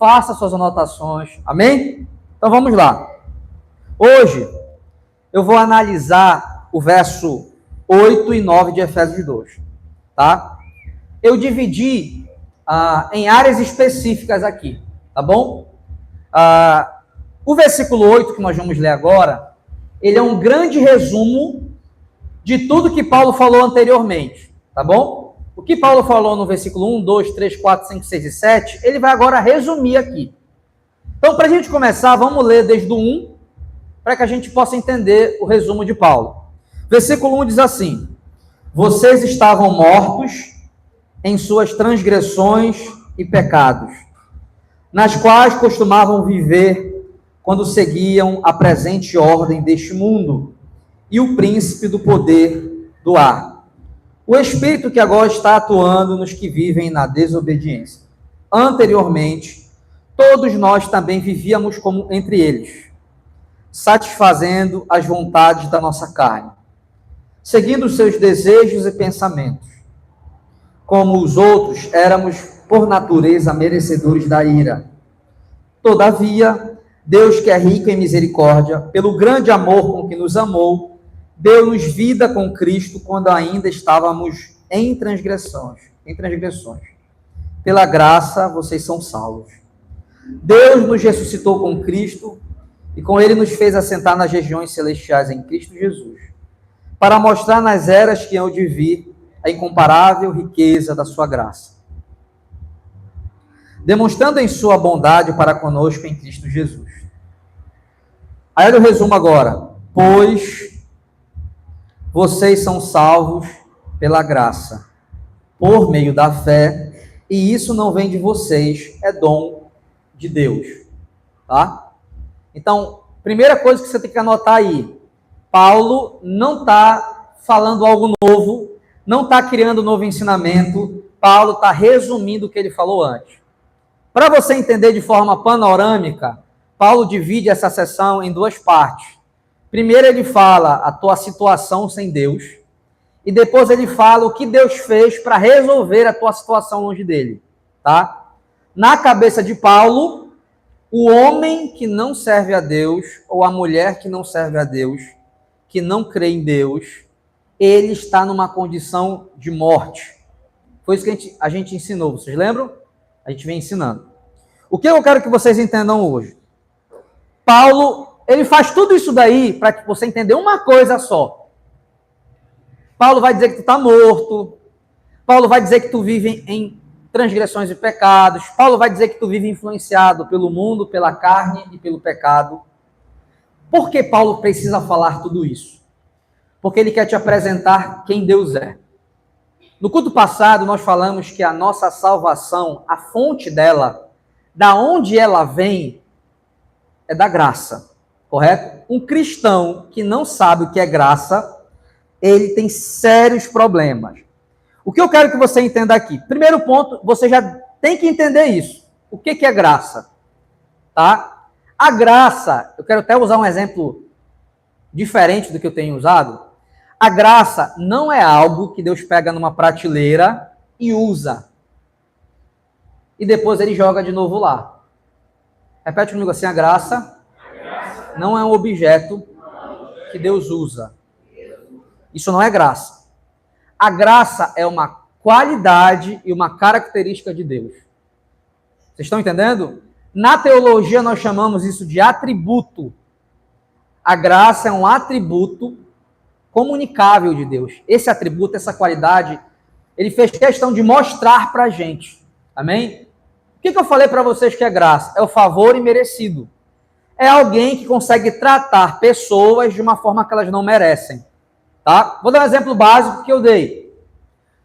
faça suas anotações, amém? Então vamos lá. Hoje eu vou analisar o verso 8 e 9 de Efésios 2, tá? Eu dividi em áreas específicas aqui, tá bom? O versículo 8 que nós vamos ler agora, ele é um grande resumo de tudo que Paulo falou anteriormente, tá bom? O que Paulo falou no versículo 1, 2, 3, 4, 5, 6 e 7, ele vai agora resumir aqui. Então, para a gente começar, vamos ler desde o 1, para que a gente possa entender o resumo de Paulo. Versículo 1 diz assim: vocês estavam mortos em suas transgressões e pecados, nas quais costumavam viver quando seguiam a presente ordem deste mundo e o príncipe do poder do ar, o espírito que agora está atuando nos que vivem na desobediência. Anteriormente, todos nós também vivíamos como entre eles, satisfazendo as vontades da nossa carne, seguindo os seus desejos e pensamentos. Como os outros, éramos, por natureza, merecedores da ira. Todavia, Deus, que é rico em misericórdia, pelo grande amor com que nos amou, deu-nos vida com Cristo quando ainda estávamos em transgressões. Pela graça, vocês são salvos. Deus nos ressuscitou com Cristo e com ele nos fez assentar nas regiões celestiais em Cristo Jesus, para mostrar nas eras que hão de vir a incomparável riqueza da sua graça, demonstrando em sua bondade para conosco em Cristo Jesus. Aí eu resumo agora: pois vocês são salvos pela graça, por meio da fé, e isso não vem de vocês, é dom de Deus, tá? Então, primeira coisa que você tem que anotar aí: Paulo não está falando algo novo, não está criando um novo ensinamento, Paulo está resumindo o que ele falou antes. Para você entender de forma panorâmica, Paulo divide essa sessão em duas partes. Primeiro ele fala a tua situação sem Deus, e depois ele fala o que Deus fez para resolver a tua situação longe dele, tá? Na cabeça de Paulo, o homem que não serve a Deus, ou a mulher que não serve a Deus, que não crê em Deus, ele está numa condição de morte. Foi isso que a gente ensinou, vocês lembram? A gente vem ensinando. O que eu quero que vocês entendam hoje? Paulo, ele faz tudo isso daí para que você entenda uma coisa só. Paulo vai dizer que tu está morto. Paulo vai dizer que tu vive em transgressões e pecados. Paulo vai dizer que tu vive influenciado pelo mundo, pela carne e pelo pecado. Por que Paulo precisa falar tudo isso? Porque ele quer te apresentar quem Deus é. No culto passado, nós falamos que a nossa salvação, a fonte dela, da onde ela vem, é da graça, correto? Um cristão que não sabe o que é graça, ele tem sérios problemas. O que eu quero que você entenda aqui? Primeiro ponto, você já tem que entender isso. O que é graça? Tá? A graça, eu quero até usar um exemplo diferente do que eu tenho usado. A graça não é algo que Deus pega numa prateleira e usa. E depois ele joga de novo lá. Repete comigo assim: a graça não é um objeto que Deus usa. Isso não é graça. A graça é uma qualidade e uma característica de Deus. Vocês estão entendendo? Na teologia nós chamamos isso de atributo. A graça é um atributo comunicável de Deus. Esse atributo, essa qualidade, ele fez questão de mostrar para a gente. Amém? O que eu falei para vocês que é graça? É o favor imerecido. É alguém que consegue tratar pessoas de uma forma que elas não merecem. Tá? Vou dar um exemplo básico que eu dei.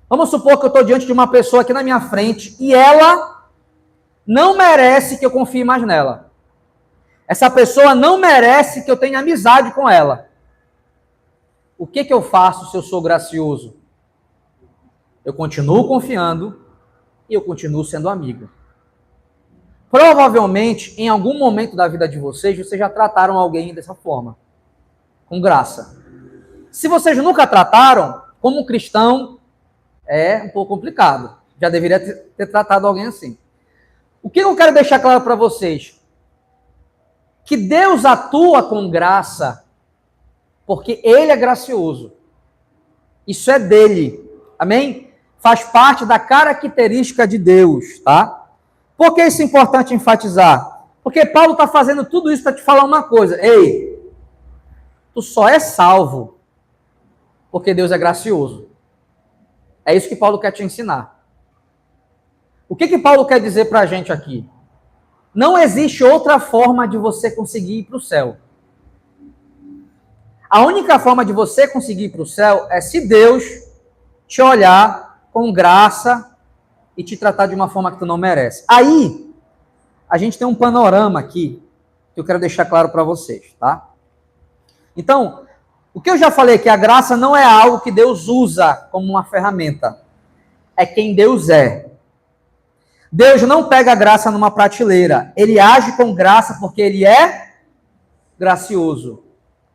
Vamos supor que eu estou diante de uma pessoa aqui na minha frente e ela não merece que eu confie mais nela. Essa pessoa não merece que eu tenha amizade com ela. O que eu faço se eu sou gracioso? Eu continuo confiando e eu continuo sendo amigo. Provavelmente, em algum momento da vida de vocês já trataram alguém dessa forma, com graça. Se vocês nunca trataram, como cristão, é um pouco complicado. Já deveria ter tratado alguém assim. O que eu quero deixar claro para vocês? Que Deus atua com graça porque Ele é gracioso. Isso é dele. Amém? Faz parte da característica de Deus, tá? Por que isso é importante enfatizar? Porque Paulo está fazendo tudo isso para te falar uma coisa. Ei, tu só é salvo porque Deus é gracioso. É isso que Paulo quer te ensinar. O que Paulo quer dizer para a gente aqui? Não existe outra forma de você conseguir ir para o céu. A única forma de você conseguir ir para o céu é se Deus te olhar com graça e te tratar de uma forma que tu não merece. Aí, a gente tem um panorama aqui que eu quero deixar claro para vocês, tá? Então, o que eu já falei aqui, a graça não é algo que Deus usa como uma ferramenta. É quem Deus é. Deus não pega a graça numa prateleira. Ele age com graça porque ele é gracioso.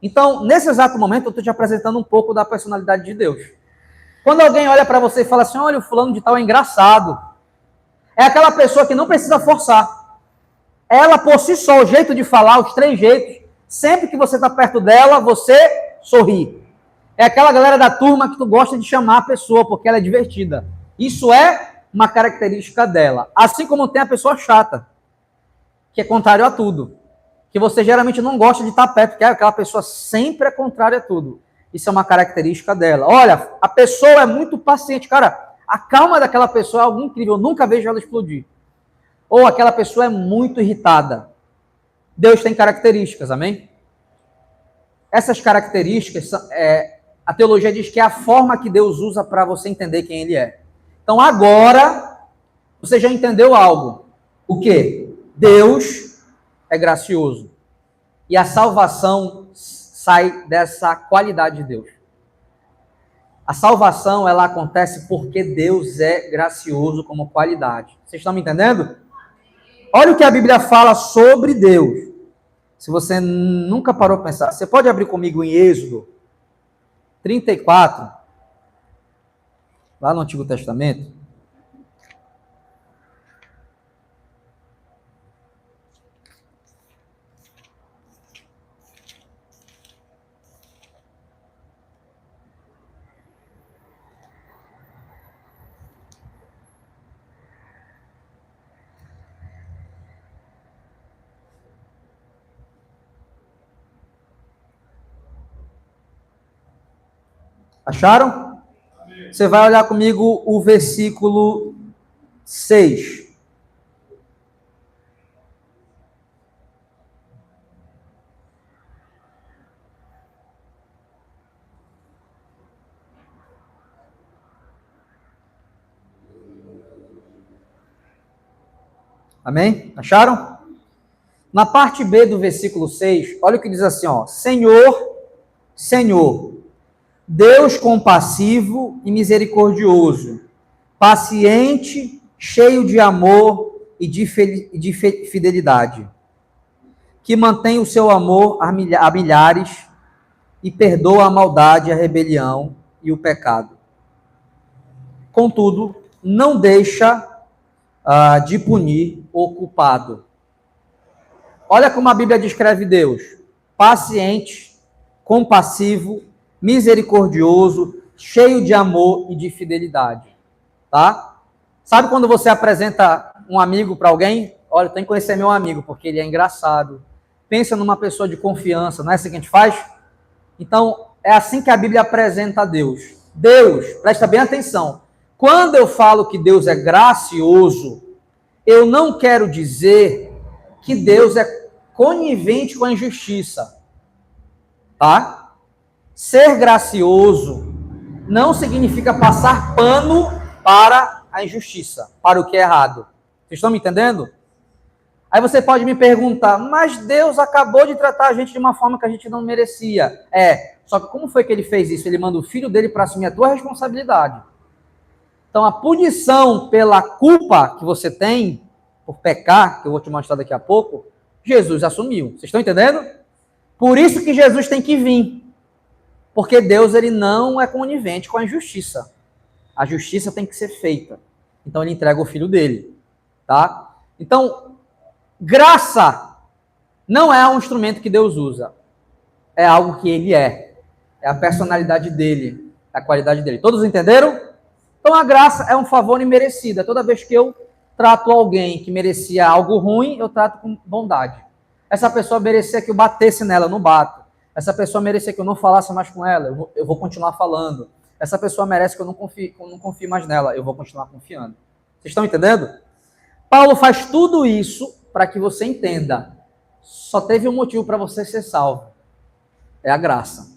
Então, nesse exato momento, eu estou te apresentando um pouco da personalidade de Deus. Quando alguém olha para você e fala assim, olha, o fulano de tal é engraçado. É aquela pessoa que não precisa forçar. Ela, por si só, o jeito de falar, os três jeitos, sempre que você está perto dela, você sorri. É aquela galera da turma que tu gosta de chamar a pessoa, porque ela é divertida. Isso é uma característica dela. Assim como tem a pessoa chata, que é contrário a tudo. Que você geralmente não gosta de estar perto, porque aquela pessoa sempre é contrária a tudo. Isso é uma característica dela. Olha, a pessoa é muito paciente. Cara, a calma daquela pessoa é algo incrível. Eu nunca vejo ela explodir. Ou aquela pessoa é muito irritada. Deus tem características, amém? Essas características, a teologia diz que é a forma que Deus usa para você entender quem Ele é. Então agora, você já entendeu algo. O quê? Deus é gracioso. E a salvação sai dessa qualidade de Deus. A salvação, ela acontece porque Deus é gracioso como qualidade. Vocês estão me entendendo? Olha o que a Bíblia fala sobre Deus. Se você nunca parou para pensar, você pode abrir comigo em Êxodo 34, lá no Antigo Testamento. Acharam? Você vai olhar comigo o versículo 6. Amém? Acharam? Na parte B do versículo 6, olha o que diz assim, ó. Senhor, Senhor, Deus compassivo e misericordioso, paciente, cheio de amor e de fidelidade, que mantém o seu amor a milhares e perdoa a maldade, a rebelião e o pecado. Contudo, não deixa de punir o culpado. Olha como a Bíblia descreve Deus: paciente, compassivo, misericordioso, cheio de amor e de fidelidade. Tá? Sabe quando você apresenta um amigo para alguém? Olha, tem que conhecer meu amigo, porque ele é engraçado. Pensa numa pessoa de confiança, não é assim que a gente faz? Então, é assim que a Bíblia apresenta a Deus. Deus, presta bem atenção. Quando eu falo que Deus é gracioso, eu não quero dizer que Deus é conivente com a injustiça. Tá? Ser gracioso não significa passar pano para a injustiça, para o que é errado. Vocês estão me entendendo? Aí você pode me perguntar, mas Deus acabou de tratar a gente de uma forma que a gente não merecia. Só que como foi que ele fez isso? Ele manda o filho dele para assumir a tua responsabilidade. Então a punição pela culpa que você tem, por pecar, que eu vou te mostrar daqui a pouco, Jesus assumiu. Vocês estão entendendo? Por isso que Jesus tem que vir. Porque Deus, ele não é conivente com a injustiça. A justiça tem que ser feita. Então ele entrega o filho dele, tá? Então, graça não é um instrumento que Deus usa. É algo que ele é. É a personalidade dele, a qualidade dele. Todos entenderam? Então, a graça é um favor imerecido. Toda vez que eu trato alguém que merecia algo ruim, eu trato com bondade. Essa pessoa merecia que eu batesse nela, eu não bato. Essa pessoa merecia que eu não falasse mais com ela, eu vou continuar falando. Essa pessoa merece que eu não confie mais nela, eu vou continuar confiando. Vocês estão entendendo? Paulo faz tudo isso para que você entenda. Só teve um motivo para você ser salvo. É a graça.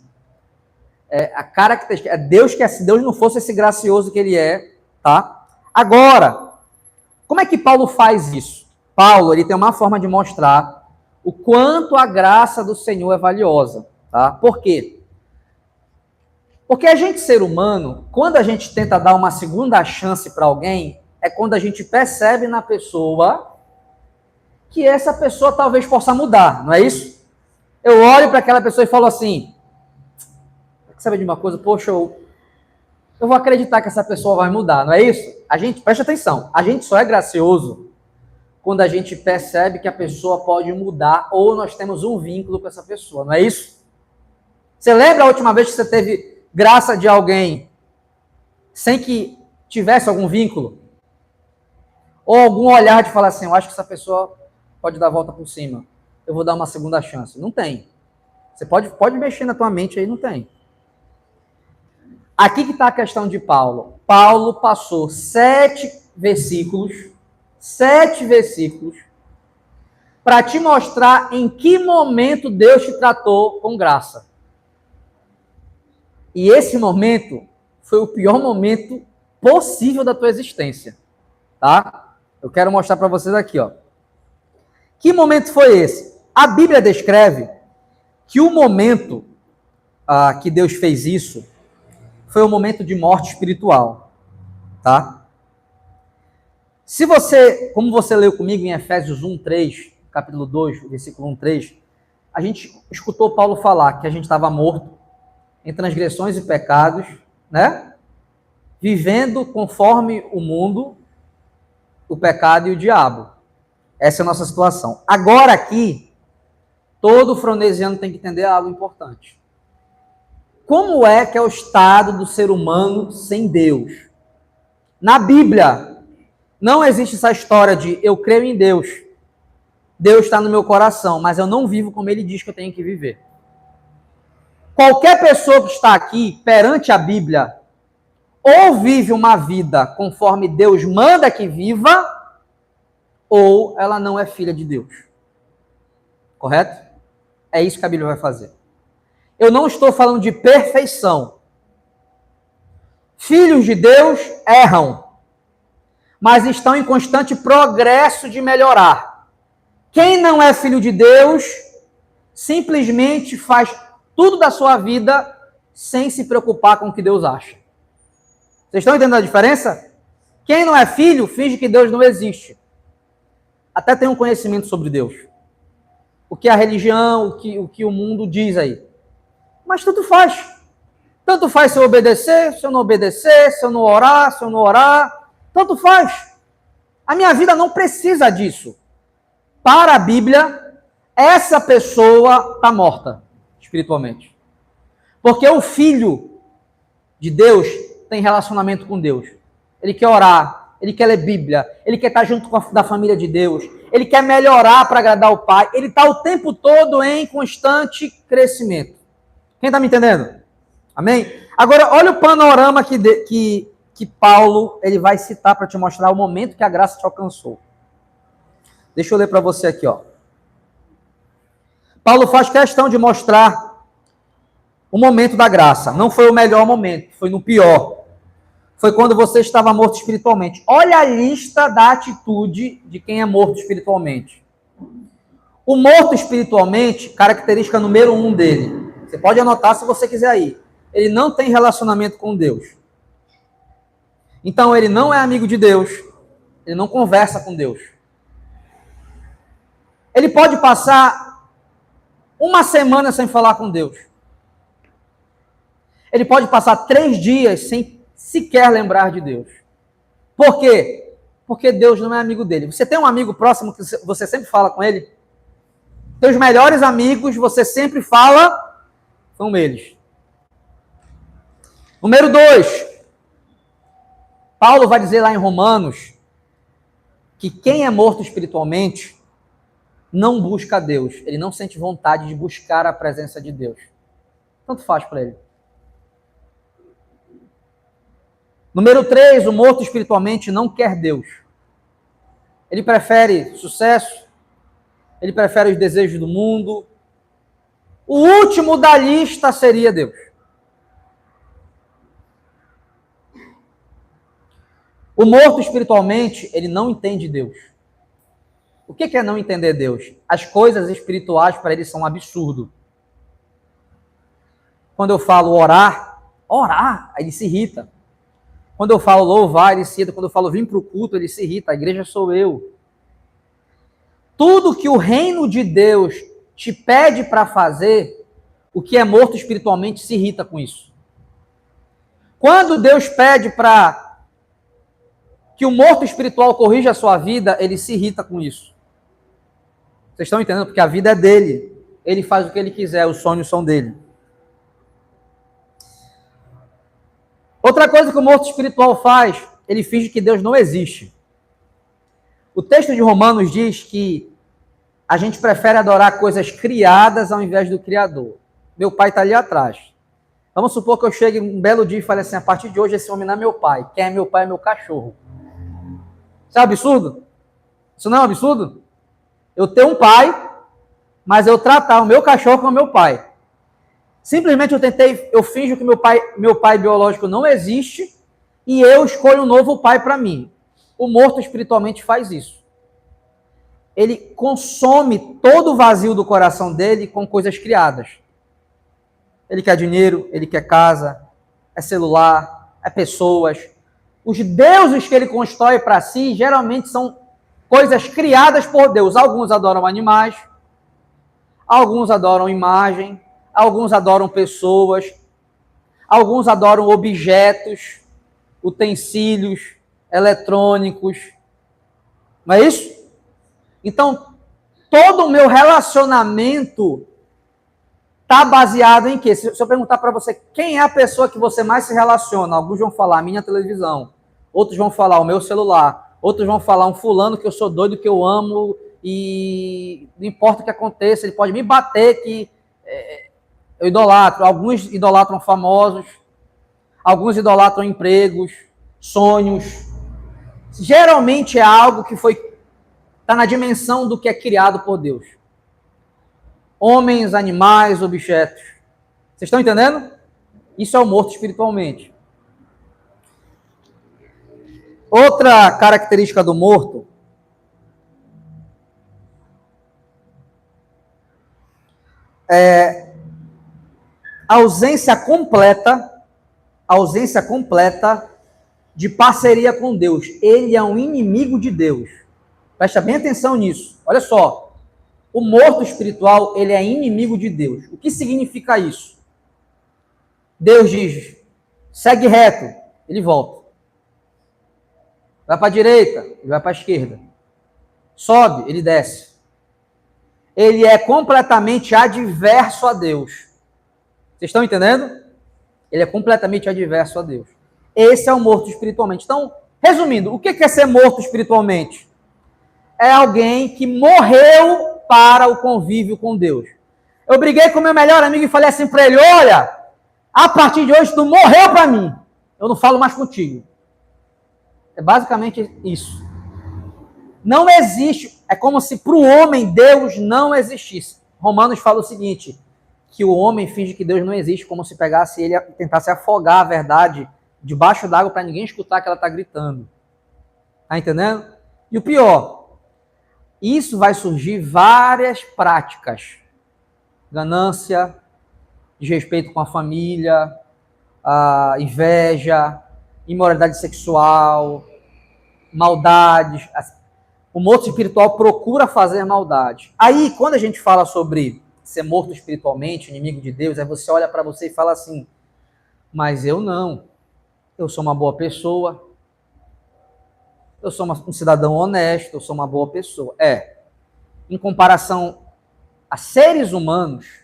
É a característica. É Deus que, se Deus não fosse esse gracioso que ele é, tá? Agora, como é que Paulo faz isso? Paulo, ele tem uma forma de mostrar o quanto a graça do Senhor é valiosa, tá? Por quê? Porque a gente, ser humano, quando a gente tenta dar uma segunda chance para alguém, é quando a gente percebe na pessoa que essa pessoa talvez possa mudar, não é isso? Eu olho para aquela pessoa e falo assim, quer saber de uma coisa? Poxa, eu vou acreditar que essa pessoa vai mudar, não é isso? A gente, preste atenção, a gente só é gracioso quando a gente percebe que a pessoa pode mudar ou nós temos um vínculo com essa pessoa, não é isso? Você lembra a última vez que você teve graça de alguém sem que tivesse algum vínculo? Ou algum olhar de falar assim, eu acho que essa pessoa pode dar a volta por cima, eu vou dar uma segunda chance. Não tem. Você pode mexer na tua mente aí, não tem. Aqui que está a questão de Paulo. Paulo passou 7 versículos para te mostrar em que momento Deus te tratou com graça. E esse momento foi o pior momento possível da tua existência, tá? Eu quero mostrar para vocês aqui, ó. Que momento foi esse? A Bíblia descreve que o momento que Deus fez isso foi um momento de morte espiritual, tá? Se você, como você leu comigo em Efésios 1:3, capítulo 2, versículo 1:3, a gente escutou Paulo falar que a gente estava morto em transgressões e pecados, né? Vivendo conforme o mundo, o pecado e o diabo. Essa é a nossa situação. Agora aqui, todo fronesiano tem que entender algo importante. Como é que é o estado do ser humano sem Deus? Na Bíblia, não existe essa história de eu creio em Deus, Deus está no meu coração, mas eu não vivo como Ele diz que eu tenho que viver. Qualquer pessoa que está aqui perante a Bíblia, ou vive uma vida conforme Deus manda que viva, ou ela não é filha de Deus. Correto? É isso que a Bíblia vai fazer. Eu não estou falando de perfeição. Filhos de Deus erram, mas estão em constante progresso de melhorar. Quem não é filho de Deus, simplesmente faz tudo da sua vida sem se preocupar com o que Deus acha. Vocês estão entendendo a diferença? Quem não é filho, finge que Deus não existe. Até tem um conhecimento sobre Deus. O que a religião, o que o mundo diz aí. Mas tanto faz. Tanto faz se eu obedecer, se eu não obedecer, se eu não orar, se eu não orar. Tanto faz. A minha vida não precisa disso. Para a Bíblia, essa pessoa está morta espiritualmente. Porque o filho de Deus tem relacionamento com Deus. Ele quer orar, ele quer ler Bíblia, ele quer estar junto com da família de Deus, ele quer melhorar para agradar o Pai, ele está o tempo todo em constante crescimento. Quem está me entendendo? Amém? Agora, olha o panorama que Paulo ele vai citar para te mostrar o momento que a graça te alcançou. Deixa eu ler para você aqui, ó. Paulo faz questão de mostrar o momento da graça. Não foi o melhor momento, foi no pior. Foi quando você estava morto espiritualmente. Olha a lista da atitude de quem é morto espiritualmente. O morto espiritualmente, característica número 1 dele. Você pode anotar se você quiser aí. Ele não tem relacionamento com Deus. Então ele não é amigo de Deus. Ele não conversa com Deus. Ele pode passar uma semana sem falar com Deus. Ele pode passar 3 dias sem sequer lembrar de Deus. Por quê? Porque Deus não é amigo dele. Você tem um amigo próximo que você sempre fala com ele? Teus melhores amigos, você sempre fala com eles. Número 2. Paulo vai dizer lá em Romanos que quem é morto espiritualmente não busca Deus. Ele não sente vontade de buscar a presença de Deus. Tanto faz para ele. Número 3, o morto espiritualmente não quer Deus. Ele prefere sucesso, ele prefere os desejos do mundo. O último da lista seria Deus. O morto espiritualmente, ele não entende Deus. O que é não entender Deus? As coisas espirituais para ele são um absurdo. Quando eu falo orar, aí ele se irrita. Quando eu falo louvar, ele se irrita. Quando eu falo vir para o culto, ele se irrita. A igreja sou eu. Tudo que o reino de Deus te pede para fazer, o que é morto espiritualmente se irrita com isso. Quando Deus pede para que o morto espiritual corrija a sua vida, ele se irrita com isso. Vocês estão entendendo? Porque a vida é dele. Ele faz o que ele quiser, os sonhos são dele. Outra coisa que o morto espiritual faz, ele finge que Deus não existe. O texto de Romanos diz que a gente prefere adorar coisas criadas ao invés do Criador. Meu pai está ali atrás. Vamos supor que eu chegue um belo dia e fale assim, a partir de hoje esse homem não é meu pai. Quem é meu pai é meu cachorro. Isso é um absurdo? Isso não é um absurdo? Eu tenho um pai, mas eu tratar o meu cachorro como meu pai. Simplesmente eu finjo que meu pai biológico não existe e eu escolho um novo pai para mim. O morto espiritualmente faz isso. Ele consome todo o vazio do coração dele com coisas criadas. Ele quer dinheiro, ele quer casa, é celular, é pessoas. Os deuses que ele constrói para si geralmente são coisas criadas por Deus. Alguns adoram animais, alguns adoram imagem, alguns adoram pessoas, alguns adoram objetos, utensílios eletrônicos. Não é isso? Então, todo o meu relacionamento está baseado em quê? Se eu perguntar para você, quem é a pessoa que você mais se relaciona? Alguns vão falar a minha televisão, outros vão falar o meu celular, outros vão falar um fulano que eu sou doido, que eu amo, e não importa o que aconteça, ele pode me bater, que eu idolatro. Alguns idolatram famosos, alguns idolatram empregos, sonhos. Geralmente é algo que está na dimensão do que é criado por Deus. Homens, animais, objetos. Vocês estão entendendo? Isso é o morto espiritualmente. Outra característica do morto é a ausência completa de parceria com Deus. Ele é um inimigo de Deus. Presta bem atenção nisso. Olha só. O morto espiritual, ele é inimigo de Deus. O que significa isso? Deus diz, segue reto, ele volta. Vai para a direita, ele vai para a esquerda. Sobe, ele desce. Ele é completamente adverso a Deus. Vocês estão entendendo? Ele é completamente adverso a Deus. Esse é o morto espiritualmente. Então, resumindo, o que é ser morto espiritualmente? É alguém que morreu para o convívio com Deus. Eu briguei com meu melhor amigo e falei assim para ele, olha, a partir de hoje tu morreu para mim. Eu não falo mais contigo. É basicamente isso. Não existe, é como se para o homem Deus não existisse. Romanos fala o seguinte, que o homem finge que Deus não existe, como se pegasse ele e tentasse afogar a verdade debaixo d'água para ninguém escutar que ela está gritando. Tá entendendo? E o pior, isso vai surgir várias práticas. Ganância, desrespeito com a família, a inveja, imoralidade sexual, maldades. O morto espiritual procura fazer maldade. Aí, quando a gente fala sobre ser morto espiritualmente, inimigo de Deus, aí você olha para você e fala assim, mas eu não. Eu sou uma boa pessoa. eu sou um cidadão honesto, eu sou uma boa pessoa. Em comparação a seres humanos,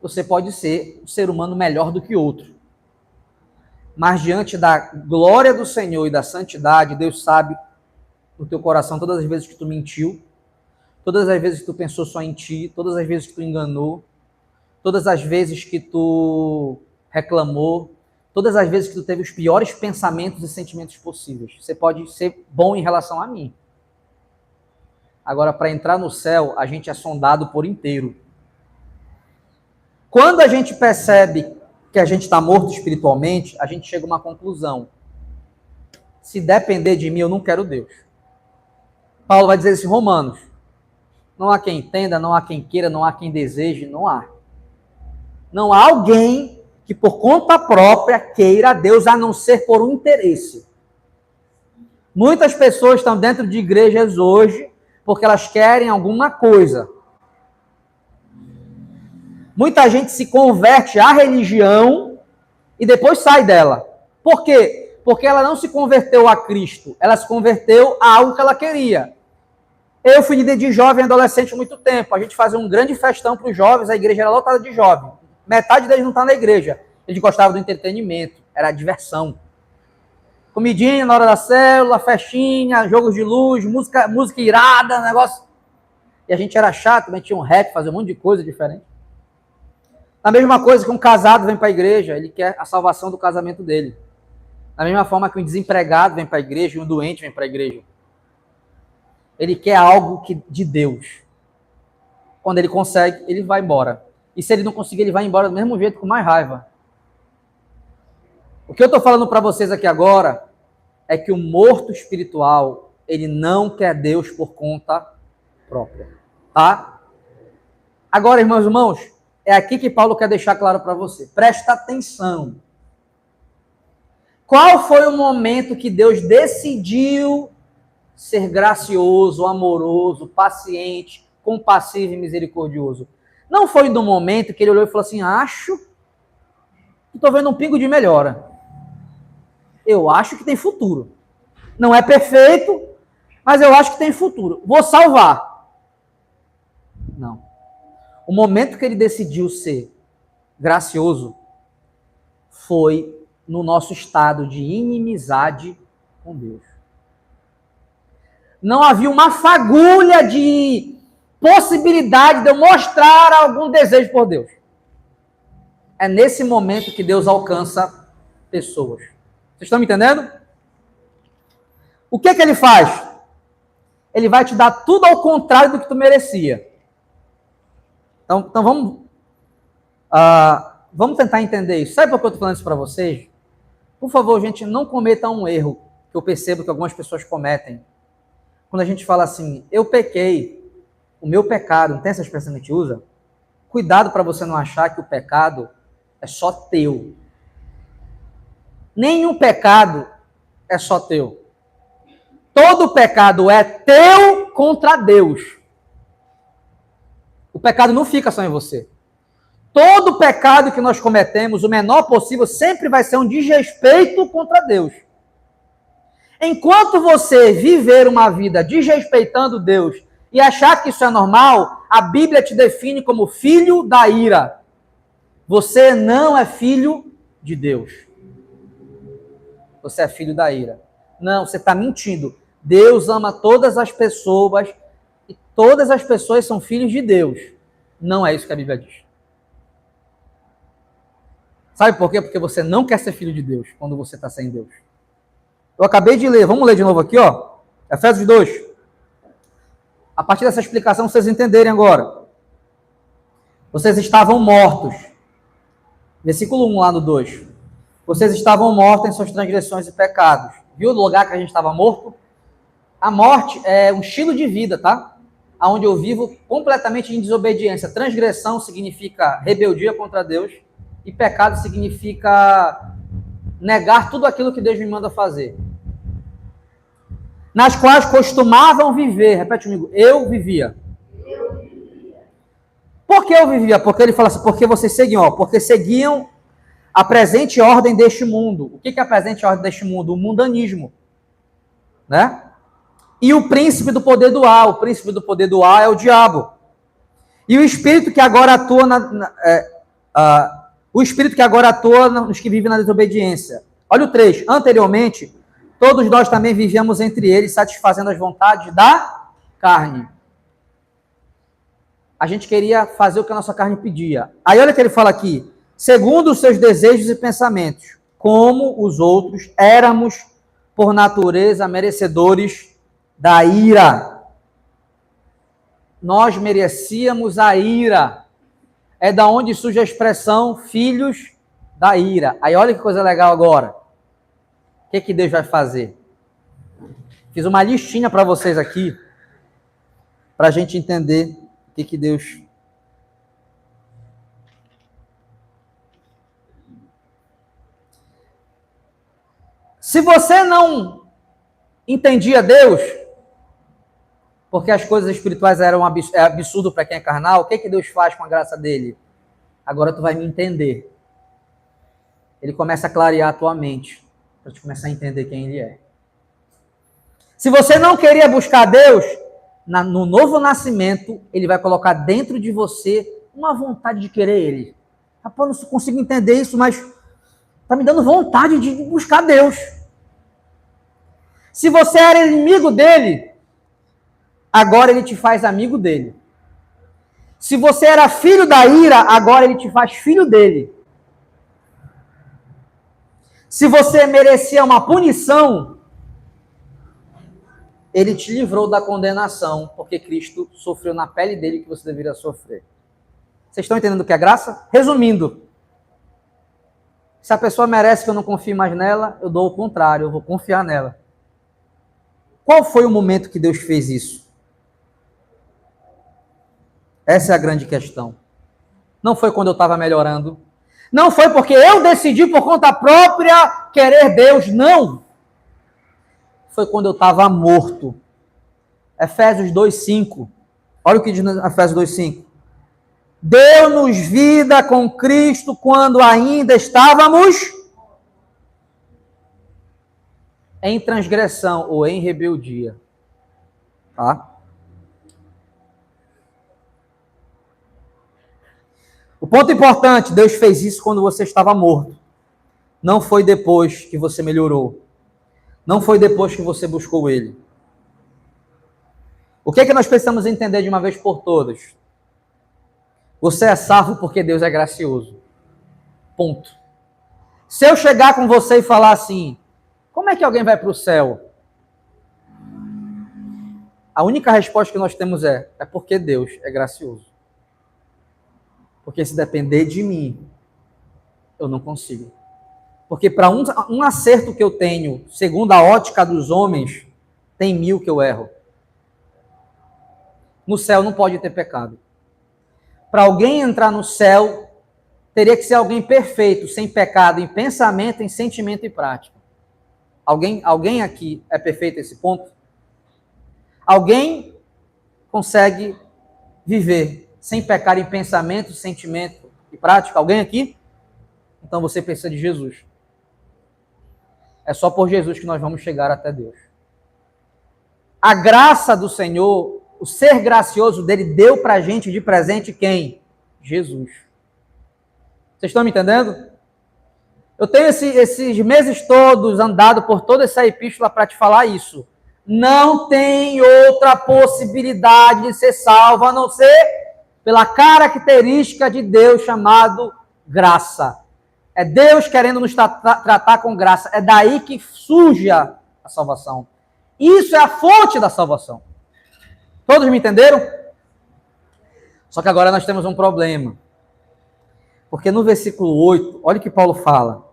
você pode ser um ser humano melhor do que outro. Mas diante da glória do Senhor e da santidade, Deus sabe no teu coração todas as vezes que tu mentiu, todas as vezes que tu pensou só em ti, todas as vezes que tu enganou, todas as vezes que tu reclamou, todas as vezes que tu teve os piores pensamentos e sentimentos possíveis. Você pode ser bom em relação a mim. Agora, para entrar no céu, a gente é sondado por inteiro. Quando a gente percebe que a gente está morto espiritualmente, a gente chega a uma conclusão. Se depender de mim, eu não quero Deus. Paulo vai dizer isso em Romanos. Não há quem entenda, não há quem queira, não há quem deseje, não há. Não há alguém que por conta própria queira a Deus, a não ser por um interesse. Muitas pessoas estão dentro de igrejas hoje porque elas querem alguma coisa. Muita gente se converte à religião e depois sai dela. Por quê? Porque ela não se converteu a Cristo, ela se converteu a algo que ela queria. Eu fui líder de jovem e adolescente há muito tempo. A gente fazia um grande festão para os jovens, a igreja era lotada de jovens. Metade deles não está na igreja. Eles gostavam do entretenimento, era a diversão. Comidinha na hora da célula, festinha, jogos de luz, música irada, negócio. E a gente era chato, metia um rap, fazia um monte de coisa diferente. A mesma coisa que um casado vem para a igreja, ele quer a salvação do casamento dele. Da mesma forma que um desempregado vem para a igreja e um doente vem para a igreja. Ele quer algo de Deus. Quando ele consegue, ele vai embora. E se ele não conseguir, ele vai embora do mesmo jeito, com mais raiva. O que eu estou falando para vocês aqui agora é que o morto espiritual, ele não quer Deus por conta própria. Tá? Agora, irmãos e irmãos, é aqui que Paulo quer deixar claro para você. Presta atenção. Qual foi o momento que Deus decidiu ser gracioso, amoroso, paciente, compassivo e misericordioso? Não foi no momento que ele olhou e falou assim, acho que estou vendo um pingo de melhora. Eu acho que tem futuro. Não é perfeito, mas eu acho que tem futuro. Vou salvar. Não. O momento que ele decidiu ser gracioso foi no nosso estado de inimizade com Deus. Não havia uma fagulha de possibilidade de eu mostrar algum desejo por Deus. É nesse momento que Deus alcança pessoas. Vocês estão me entendendo? O que ele faz? Ele vai te dar tudo ao contrário do que tu merecia. Então vamos tentar entender isso. Sabe por que eu estou falando isso para vocês? Por favor, gente, não cometa um erro que eu percebo que algumas pessoas cometem. Quando a gente fala assim, eu pequei, o meu pecado, não tem essa expressão que a gente usa? Cuidado para você não achar que o pecado é só teu. Nenhum pecado é só teu. Todo pecado é teu contra Deus. O pecado não fica só em você. Todo pecado que nós cometemos, o menor possível, sempre vai ser um desrespeito contra Deus. Enquanto você viver uma vida desrespeitando Deus e achar que isso é normal, a Bíblia te define como filho da ira. Você não é filho de Deus. Você é filho da ira. Não, você está mentindo. Deus ama todas as pessoas e todas as pessoas são filhos de Deus. Não é isso que a Bíblia diz. Sabe por quê? Porque você não quer ser filho de Deus quando você está sem Deus. Eu acabei de ler, vamos ler de novo aqui, ó. Efésios 2. A partir dessa explicação, vocês entenderem agora. Vocês estavam mortos. Versículo 1 lá no 2. Vocês estavam mortos em suas transgressões e pecados. Viu o lugar que a gente estava morto? A morte é um estilo de vida, tá? Onde eu vivo completamente em desobediência. Transgressão significa rebeldia contra Deus. E pecado significa negar tudo aquilo que Deus me manda fazer. Nas quais costumavam viver. Repete comigo. Eu vivia. Por que eu vivia? Porque ele fala assim, porque vocês seguiam, ó, porque seguiam a presente ordem deste mundo. O que é a presente ordem deste mundo? O mundanismo. Né? e o príncipe do poder do ar. O príncipe do poder do ar é o diabo. E o espírito que agora atua o espírito que agora atua nos que vivem na desobediência. Olha o 3. Anteriormente, todos nós também vivíamos entre eles, satisfazendo as vontades da carne. A gente queria fazer o que a nossa carne pedia. Aí olha o que ele fala aqui. Segundo os seus desejos e pensamentos, como os outros, éramos, por natureza, merecedores da ira. Nós merecíamos a ira. É da onde surge a expressão filhos da ira. Aí olha que coisa legal agora. O que Deus vai fazer? Fiz uma listinha para vocês aqui, para a gente entender o que Deus... Se você não entendia Deus, porque as coisas espirituais eram absurdo para quem é carnal, o que Deus faz com a graça dele? Agora tu vai me entender. Ele começa a clarear a tua mente, para tu começar a entender quem ele é. Se você não queria buscar Deus, no novo nascimento, ele vai colocar dentro de você uma vontade de querer ele. Rapaz, não consigo entender isso, mas está me dando vontade de buscar Deus. Se você era inimigo dele, agora ele te faz amigo dele. Se você era filho da ira, agora ele te faz filho dele. Se você merecia uma punição, ele te livrou da condenação, porque Cristo sofreu na pele dele que você deveria sofrer. Vocês estão entendendo o que é graça? Resumindo, se a pessoa merece que eu não confie mais nela, eu dou o contrário, eu vou confiar nela. Qual foi o momento que Deus fez isso? Essa é a grande questão. Não foi quando eu estava melhorando. Não foi porque eu decidi por conta própria querer Deus, não. Foi quando eu estava morto. Efésios 2:5. Olha o que diz no Efésios 2:5. Deu-nos vida com Cristo quando ainda estávamos em transgressão ou em rebeldia. Tá? O ponto importante, Deus fez isso quando você estava morto. Não foi depois que você melhorou. Não foi depois que você buscou Ele. O que é que nós precisamos entender de uma vez por todas? Você é salvo porque Deus é gracioso. Ponto. Se eu chegar com você e falar assim, como é que alguém vai para o céu? A única resposta que nós temos é porque Deus é gracioso. Porque se depender de mim, eu não consigo. Porque para um acerto que eu tenho, segundo a ótica dos homens, tem 1000 que eu erro. No céu não pode ter pecado. Para alguém entrar no céu, teria que ser alguém perfeito, sem pecado, em pensamento, em sentimento e prática. Alguém aqui é perfeito nesse ponto? Alguém consegue viver sem pecar em pensamento, sentimento e prática? Alguém aqui? Então você precisa de Jesus. É só por Jesus que nós vamos chegar até Deus. A graça do Senhor, o ser gracioso dele, deu para a gente de presente quem? Jesus. Vocês estão me entendendo? Eu tenho esses meses todos andado por toda essa epístola para te falar isso. Não tem outra possibilidade de ser salvo a não ser pela característica de Deus chamado graça. É Deus querendo nos tratar com graça. É daí que surge a salvação. Isso é a fonte da salvação. Todos me entenderam? Só que agora nós temos um problema. Porque no versículo 8, olha o que Paulo fala.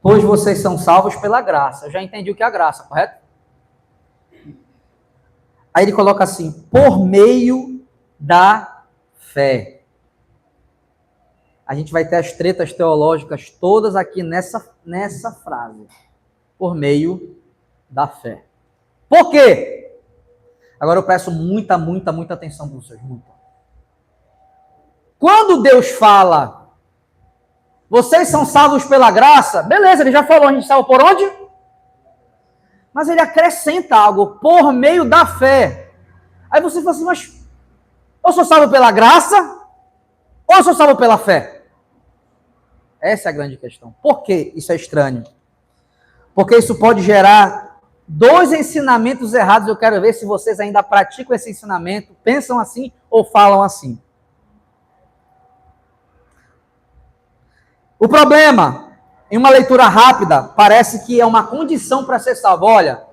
Pois vocês são salvos pela graça. Eu já entendi o que é a graça, correto? Aí ele coloca assim, por meio da fé. A gente vai ter as tretas teológicas todas aqui nessa frase. Por meio da fé. Por quê? Agora eu peço muita atenção para vocês. Muita. Quando Deus fala, vocês são salvos pela graça, beleza, ele já falou, a gente salvo por onde? Mas ele acrescenta algo, por meio da fé. Aí você fala assim, mas eu sou salvo pela graça ou eu sou salvo pela fé? Essa é a grande questão. Por que isso é estranho? Porque isso pode gerar dois ensinamentos errados. Eu quero ver se vocês ainda praticam esse ensinamento, pensam assim ou falam assim. O problema, em uma leitura rápida, parece que é uma condição para ser salvo. Olha,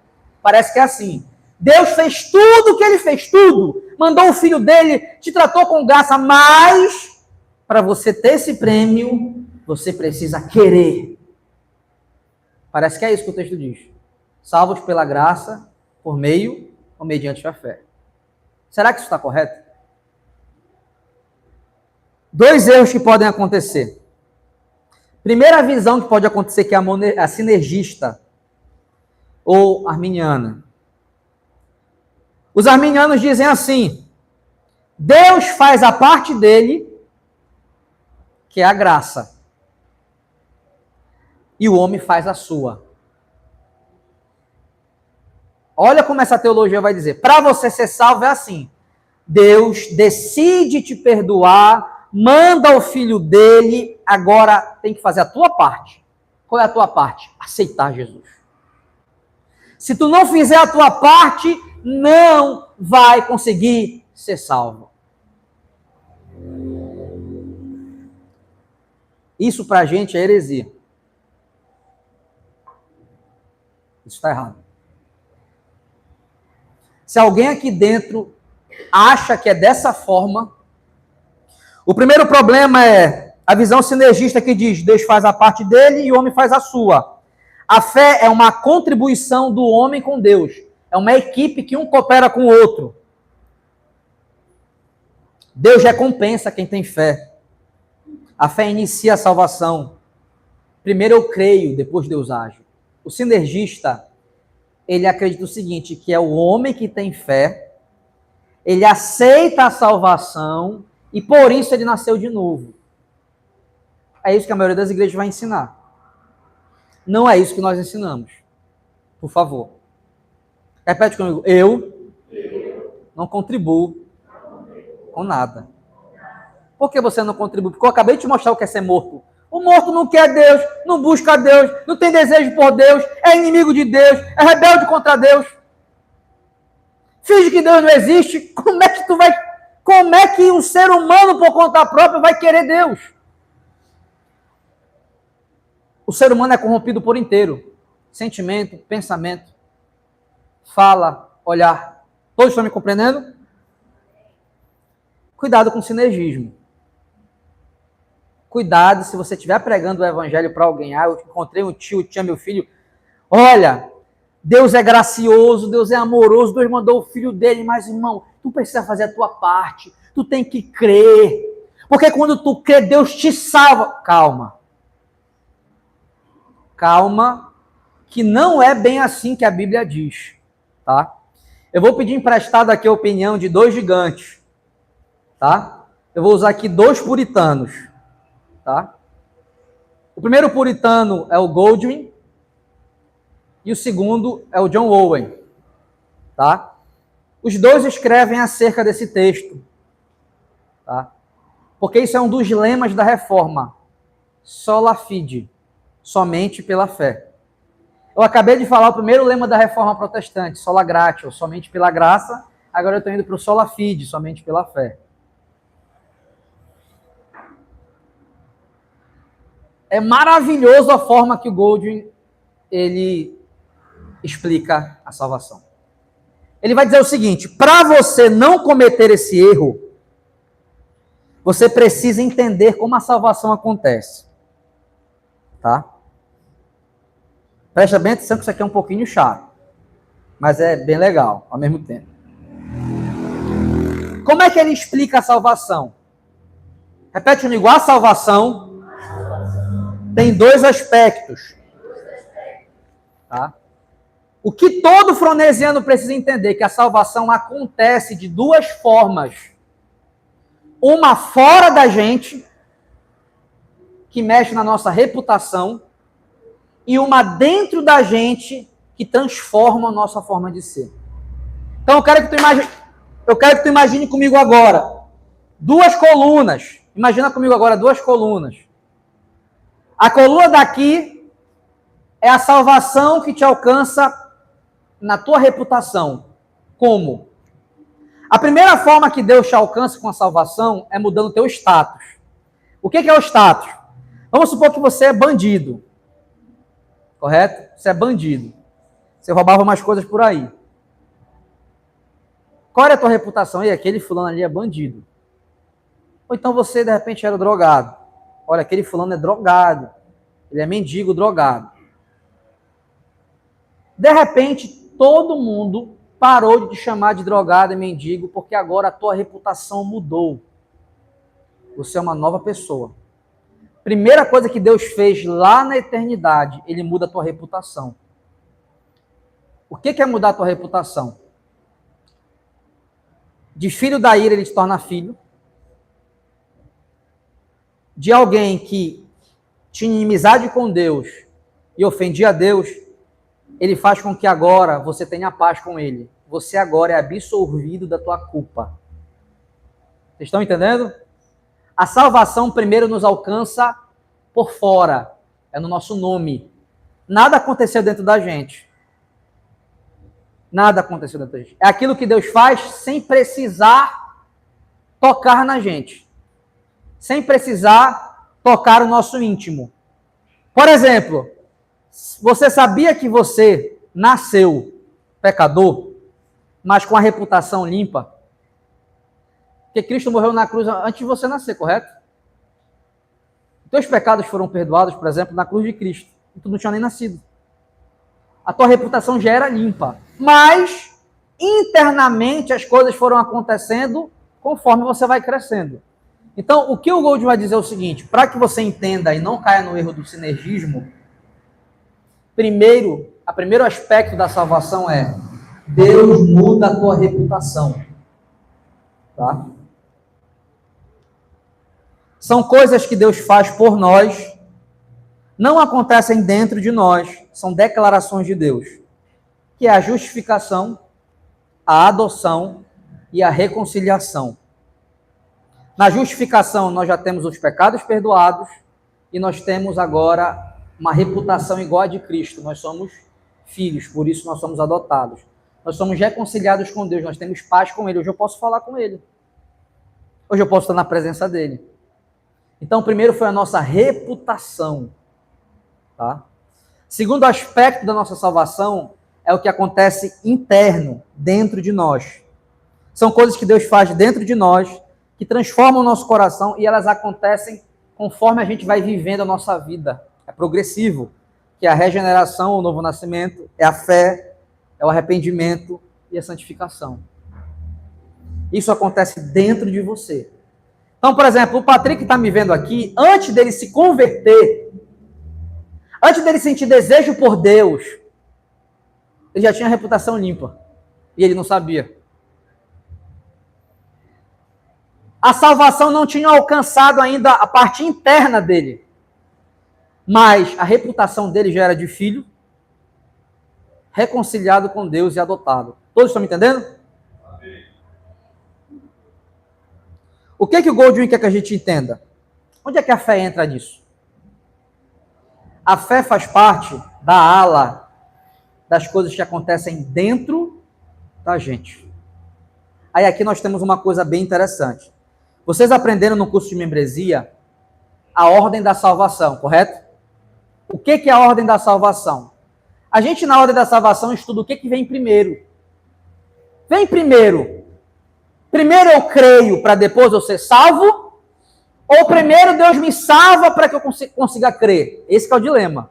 parece que é assim. Deus fez tudo o que ele fez, tudo. Mandou o filho dele, te tratou com graça, mas para você ter esse prêmio, você precisa querer. Parece que é isso que o texto diz. Salvos pela graça, por meio ou mediante a fé. Será que isso está correto? Dois erros que podem acontecer. Primeira visão que pode acontecer, que é a sinergista ou arminiana. Os arminianos dizem assim: Deus faz a parte dele, que é a graça, e o homem faz a sua. Olha como essa teologia vai dizer. Para você ser salvo é assim: Deus decide te perdoar, manda o filho dele, agora tem que fazer a tua parte. Qual é a tua parte? Aceitar Jesus. Se tu não fizer a tua parte, não vai conseguir ser salvo. Isso pra gente é heresia. Isso está errado. Se alguém aqui dentro acha que é dessa forma, o primeiro problema é a visão sinergista que diz: Deus faz a parte dele e o homem faz a sua. A fé é uma contribuição do homem com Deus. É uma equipe que um coopera com o outro. Deus recompensa quem tem fé. A fé inicia a salvação. Primeiro eu creio, depois Deus age. O sinergista, ele acredita o seguinte, que é o homem que tem fé, ele aceita a salvação e por isso ele nasceu de novo. É isso que a maioria das igrejas vai ensinar. Não é isso que nós ensinamos. Por favor. Repete comigo. Eu não contribuo com nada. Por que você não contribui? Porque eu acabei de te mostrar o que é ser morto. O morto não quer Deus, não busca Deus, não tem desejo por Deus, é inimigo de Deus, é rebelde contra Deus. Finge que Deus não existe. Como é que um ser humano por conta própria vai querer Deus? O ser humano é corrompido por inteiro. Sentimento, pensamento, fala, olhar. Todos estão me compreendendo? Cuidado com o sinergismo. Cuidado se você estiver pregando o evangelho para alguém. Ah, eu encontrei um tio, tinha meu filho. Olha, Deus é gracioso, Deus é amoroso, Deus mandou o filho dele, mas irmão, tu precisa fazer a tua parte. Tu tem que crer. Porque quando tu crê, Deus te salva. Calma. Calma, que não é bem assim que a Bíblia diz, tá? Eu vou pedir emprestado aqui a opinião de dois gigantes, tá? Eu vou usar aqui dois puritanos, tá? O primeiro puritano é o Goldwyn e o segundo é o John Owen, tá? Os dois escrevem acerca desse texto, tá? Porque isso é um dos lemas da reforma, sola fide, somente pela fé. Eu acabei de falar o primeiro lema da reforma protestante, sola gratia, somente pela graça. Agora eu estou indo para o sola fide, somente pela fé. É maravilhoso a forma que o Goldwyn ele explica a salvação. Ele vai dizer o seguinte: para você não cometer esse erro, você precisa entender como a salvação acontece. Tá? Presta bem atenção que isso aqui é um pouquinho chato, mas é bem legal ao mesmo tempo. Como é que ele explica a salvação? Repete comigo, a salvação tem dois aspectos. Tá? O que todo fronesiano precisa entender é que a salvação acontece de duas formas. Uma fora da gente, que mexe na nossa reputação, e uma dentro da gente, que transformam a nossa forma de ser. Então eu quero que tu imagine comigo agora duas colunas. Imagina comigo agora duas colunas. A coluna daqui é a salvação que te alcança na tua reputação. Como? A primeira forma que Deus te alcança com a salvação é mudando o teu status. O que é o status? Vamos supor que você é bandido. Correto? Você é bandido. Você roubava umas coisas por aí. Qual era a tua reputação? E aquele fulano ali é bandido. Ou então você, de repente, era drogado. Olha, aquele fulano é drogado. Ele é mendigo drogado. De repente, todo mundo parou de te chamar de drogado e mendigo, porque agora a tua reputação mudou. Você é uma nova pessoa. Primeira coisa que Deus fez lá na eternidade, Ele muda a tua reputação. O que é mudar a tua reputação? De filho da ira, ele te torna filho. De alguém que tinha inimizade com Deus e ofendia a Deus, ele faz com que agora você tenha paz com ele. Você agora é absolvido da tua culpa. Vocês estão entendendo? A salvação primeiro nos alcança por fora. É no nosso nome. Nada aconteceu dentro da gente. Nada aconteceu dentro da gente. É aquilo que Deus faz sem precisar tocar na gente. Sem precisar tocar o nosso íntimo. Por exemplo, você sabia que você nasceu pecador, mas com a reputação limpa? Porque Cristo morreu na cruz antes de você nascer, correto? Teus pecados foram perdoados, por exemplo, na cruz de Cristo. E tu não tinha nem nascido. A tua reputação já era limpa. Mas, internamente, as coisas foram acontecendo conforme você vai crescendo. Então, o que o Gold vai dizer é o seguinte, para que você entenda e não caia no erro do sinergismo, primeiro aspecto da salvação é Deus muda a tua reputação. Tá? São coisas que Deus faz por nós, não acontecem dentro de nós, são declarações de Deus, que é a justificação, a adoção e a reconciliação. Na justificação, nós já temos os pecados perdoados e nós temos agora uma reputação igual a de Cristo. Nós somos filhos, por isso nós somos adotados. Nós somos reconciliados com Deus, nós temos paz com Ele. Hoje eu posso falar com Ele. Hoje eu posso estar na presença dEle. Então, primeiro foi a nossa reputação. Tá? Segundo aspecto da nossa salvação é o que acontece interno, dentro de nós. São coisas que Deus faz dentro de nós, que transformam o nosso coração e elas acontecem conforme a gente vai vivendo a nossa vida. É progressivo, que é a regeneração, o novo nascimento, é a fé, é o arrependimento e a santificação. Isso acontece dentro de você. Então, por exemplo, o Patrick está me vendo aqui, antes dele se converter, antes dele sentir desejo por Deus, ele já tinha a reputação limpa. E ele não sabia. A salvação não tinha alcançado ainda a parte interna dele. Mas a reputação dele já era de filho, reconciliado com Deus e adotado. Todos estão me entendendo? Amém. O que o Goldwyn quer que a gente entenda? Onde é que a fé entra nisso? A fé faz parte da ala das coisas que acontecem dentro da gente. Aí aqui nós temos uma coisa bem interessante. Vocês aprenderam no curso de membresia a ordem da salvação, correto? O que é a ordem da salvação? A gente, na ordem da salvação, estuda o que vem primeiro. Vem primeiro. Primeiro eu creio para depois eu ser salvo? Ou primeiro Deus me salva para que eu consiga crer? Esse é o dilema.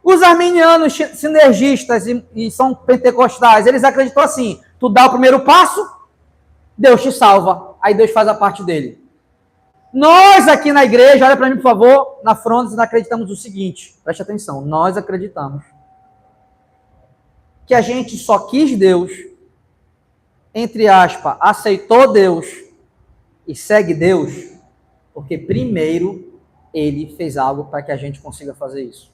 Os arminianos sinergistas e são pentecostais, eles acreditam assim, tu dá o primeiro passo, Deus te salva. Aí Deus faz a parte dele. Nós aqui na igreja, olha para mim por favor, na fronte, acreditamos o seguinte, preste atenção, nós acreditamos que a gente só quis Deus, entre aspas, aceitou Deus e segue Deus, porque primeiro Ele fez algo para que a gente consiga fazer isso.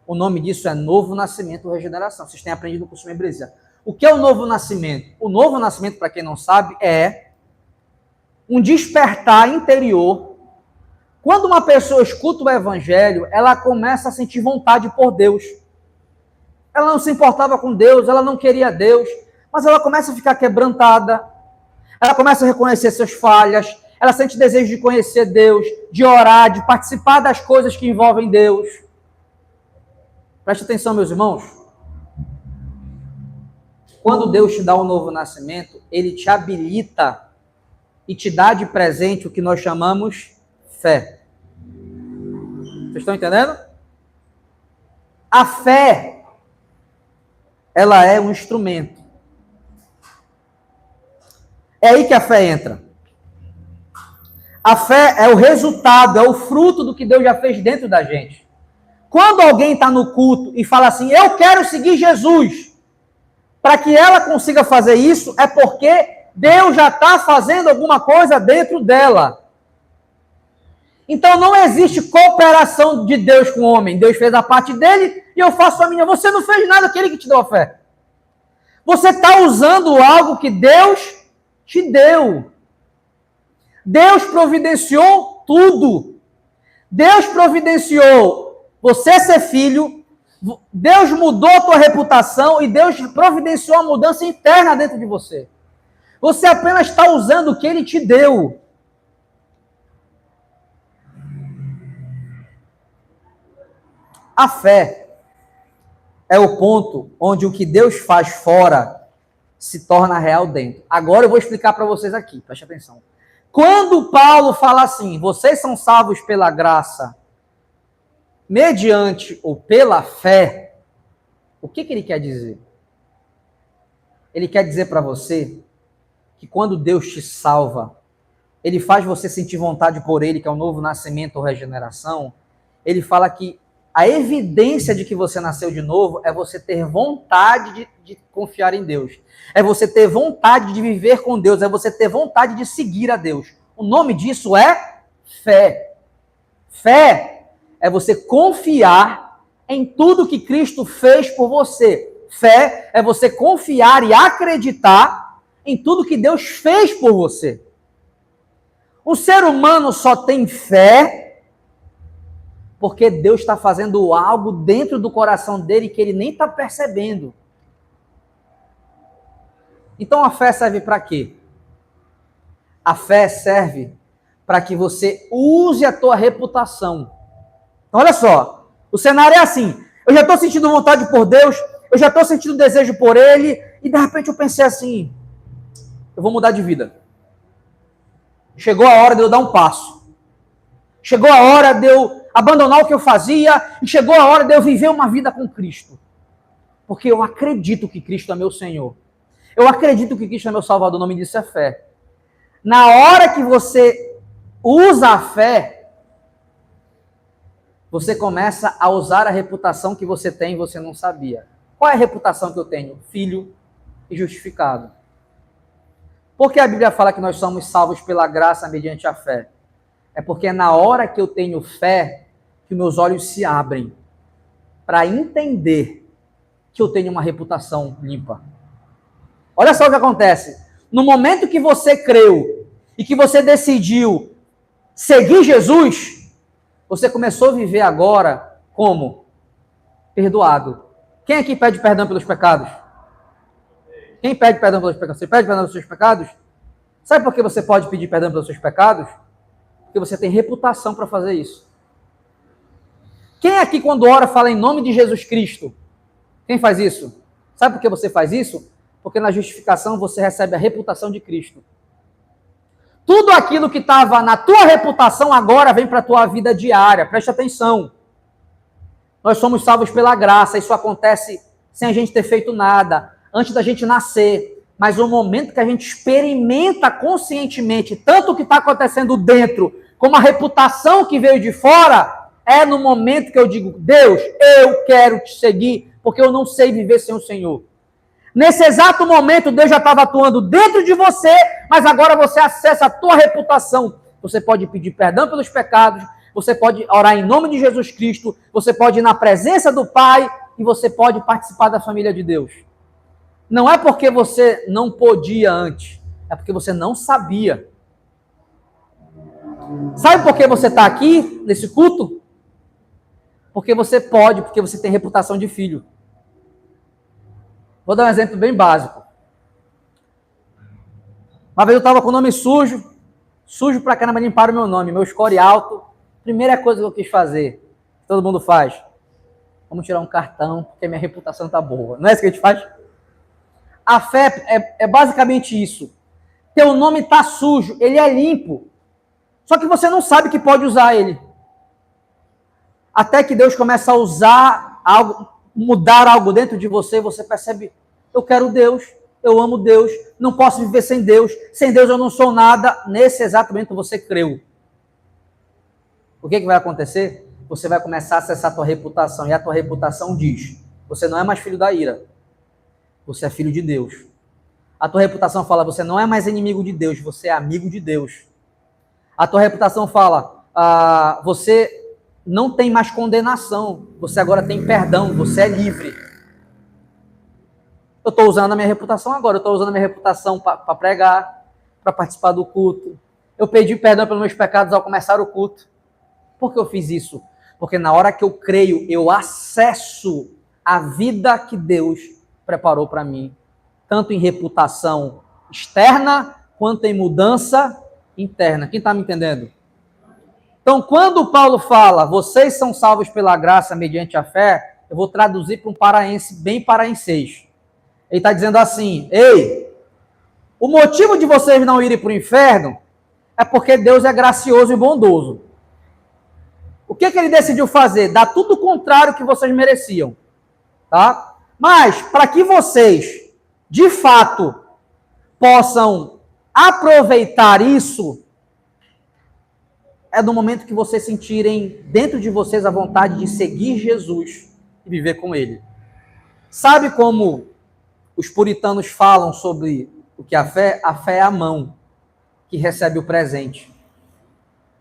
O nome disso é novo nascimento ou regeneração. Vocês têm aprendido no curso de membresia. O que é o novo nascimento? O novo nascimento, para quem não sabe, é um despertar interior. Quando uma pessoa escuta o evangelho, ela começa a sentir vontade por Deus. Ela não se importava com Deus, ela não queria Deus, mas ela começa a ficar quebrantada, ela começa a reconhecer suas falhas, ela sente desejo de conhecer Deus, de orar, de participar das coisas que envolvem Deus. Preste atenção, meus irmãos. Quando Deus te dá um novo nascimento, Ele te habilita e te dá de presente o que nós chamamos fé. Vocês estão entendendo? A fé, ela é um instrumento. É aí que a fé entra. A fé é o resultado, é o fruto do que Deus já fez dentro da gente. Quando alguém está no culto e fala assim, eu quero seguir Jesus, para que ela consiga fazer isso, é porque Deus já está fazendo alguma coisa dentro dela. Então não existe cooperação de Deus com o homem. Deus fez a parte dele e eu faço a minha. Você não fez nada, aquele que te deu a fé. Você está usando algo que Deus te deu. Deus providenciou tudo. Deus providenciou você ser filho. Deus mudou a tua reputação e Deus providenciou a mudança interna dentro de você. Você apenas está usando o que Ele te deu. A fé é o ponto onde o que Deus faz fora se torna real dentro. Agora eu vou explicar para vocês aqui, preste atenção. Quando Paulo fala assim, vocês são salvos pela graça, mediante ou pela fé, o que ele quer dizer? Ele quer dizer para você que quando Deus te salva, Ele faz você sentir vontade por Ele, que é o novo nascimento ou regeneração. Ele fala que a evidência de que você nasceu de novo é você ter vontade de confiar em Deus. É você ter vontade de viver com Deus. É você ter vontade de seguir a Deus. O nome disso é fé. Fé é você confiar em tudo que Cristo fez por você. Fé é você confiar e acreditar em tudo que Deus fez por você. O ser humano só tem fé porque Deus está fazendo algo dentro do coração dele que ele nem está percebendo. Então a fé serve para quê? A fé serve para que você use a tua reputação. Então, olha só, o cenário é assim, eu já estou sentindo vontade por Deus, eu já estou sentindo desejo por Ele, e de repente eu pensei assim, eu vou mudar de vida. Chegou a hora de eu dar um passo. Chegou a hora de eu abandonar o que eu fazia, e chegou a hora de eu viver uma vida com Cristo. Porque eu acredito que Cristo é meu Senhor. Eu acredito que Cristo é meu Salvador, o nome disso é fé. Na hora que você usa a fé, você começa a usar a reputação que você tem e você não sabia. Qual é a reputação que eu tenho? Filho e justificado. Por que a Bíblia fala que nós somos salvos pela graça mediante a fé? É porque na hora que eu tenho fé, que meus olhos se abrem para entender que eu tenho uma reputação limpa. Olha só o que acontece. No momento que você creu e que você decidiu seguir Jesus, você começou a viver agora como? Perdoado. Quem aqui pede perdão pelos pecados? Quem pede perdão pelos pecados? Você pede perdão pelos seus pecados? Sabe por que você pode pedir perdão pelos seus pecados? Porque você tem reputação para fazer isso. Quem aqui quando ora fala em nome de Jesus Cristo? Quem faz isso? Sabe por que você faz isso? Porque na justificação você recebe a reputação de Cristo. Tudo aquilo que estava na tua reputação agora vem para a tua vida diária. Preste atenção. Nós somos salvos pela graça. Isso acontece sem a gente ter feito nada. Antes da gente nascer. Mas o momento que a gente experimenta conscientemente tanto o que está acontecendo dentro, como a reputação que veio de fora, é no momento que eu digo, Deus, eu quero te seguir, porque eu não sei viver sem o Senhor. Nesse exato momento, Deus já estava atuando dentro de você, mas agora você acessa a tua reputação. Você pode pedir perdão pelos pecados, você pode orar em nome de Jesus Cristo, você pode ir na presença do Pai e você pode participar da família de Deus. Não é porque você não podia antes, é porque você não sabia. Sabe por que você está aqui, nesse culto? Porque você pode, porque você tem reputação de filho. Vou dar um exemplo bem básico. Uma vez eu estava com o nome sujo pra caramba, limparam o meu nome, meu score alto. Primeira coisa que eu quis fazer, todo mundo faz, vamos tirar um cartão, porque minha reputação está boa. Não é isso que a gente faz? A fé é basicamente isso. Teu nome está sujo, ele é limpo. Só que você não sabe que pode usar ele. Até que Deus começa a usar algo, mudar algo dentro de você, você percebe, eu quero Deus, eu amo Deus, não posso viver sem Deus eu não sou nada. Nesse exato momento você creu. O que vai acontecer? Você vai começar a acessar a tua reputação, e a tua reputação diz, você não é mais filho da ira, você é filho de Deus. A tua reputação fala, você não é mais inimigo de Deus, você é amigo de Deus. A tua reputação fala, você não tem mais condenação, você agora tem perdão, você é livre. Eu estou usando a minha reputação agora, eu estou usando a minha reputação para pregar, para participar do culto. Eu pedi perdão pelos meus pecados ao começar o culto. Por que eu fiz isso? Porque na hora que eu creio, eu acesso a vida que Deus preparou para mim, tanto em reputação externa, quanto em mudança interna. Quem está me entendendo? Então, quando Paulo fala, vocês são salvos pela graça mediante a fé, eu vou traduzir para um paraense bem paraenseis. Ele está dizendo assim, ei, o motivo de vocês não irem para o inferno é porque Deus é gracioso e bondoso. O que ele decidiu fazer? Dar tudo o contrário que vocês mereciam. Tá? Mas, para que vocês, de fato, possam aproveitar isso, é no momento que vocês sentirem dentro de vocês a vontade de seguir Jesus e viver com Ele. Sabe como os puritanos falam sobre o que é a fé? A fé é a mão que recebe o presente.